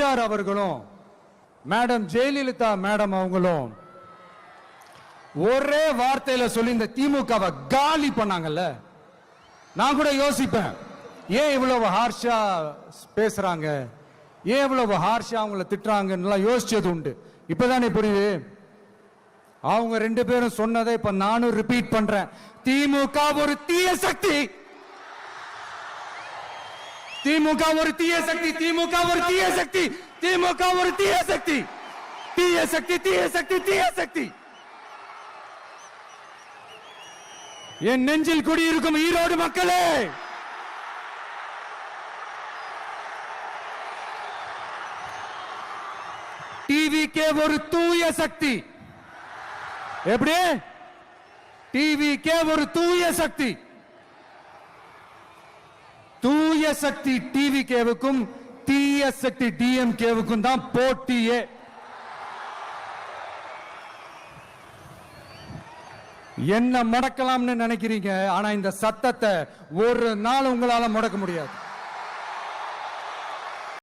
எம்ஜிஆர் அவர்களும் madam Jayalalithaa madam அவங்களும் ஒரே வார்த்தையில சொல்லி இந்த திமுகவை காலி பண்ணாங்கல்ல. நான் கூட யோசிப்பேன், ஏன் இவ்வளவு ஹார்ஷா பேசுறாங்க, ஏன் இவ்வளவு ஹார்ஷா அவங்கள திட்டுறாங்கன்னு யோசிச்சது உண்டு. இப்பதானே புரியுது. அவங்க ரெண்டு பேரும் சொன்னதை இப்ப நானும் ரிப்பீட் பண்றேன். திமுக ஒரு தீய சக்தி, திமுக ஒரு தீய சக்தி, திமுக ஒரு தீய சக்தி, திமுக ஒரு தீய சக்தி, தீய சக்தி, தீய சக்தி, தீய சக்தி. என் நெஞ்சில் குடியிருக்கும் ஈரோடு மக்களே, டிவிகே ஒரு தூய சக்தி. எப்படி? டிவிகே ஒரு தூய சக்தி. தூய சக்தி டிவிகேவுக்கும் தீய சக்தி டிஎம்கேவுக்கும் தான் போட்டியே. என்ன முடக்கலாம்னு நினைக்கிறீங்க, ஆனா இந்த சத்தத்தை ஒரு நாள் உங்களால முடக்க முடியாது.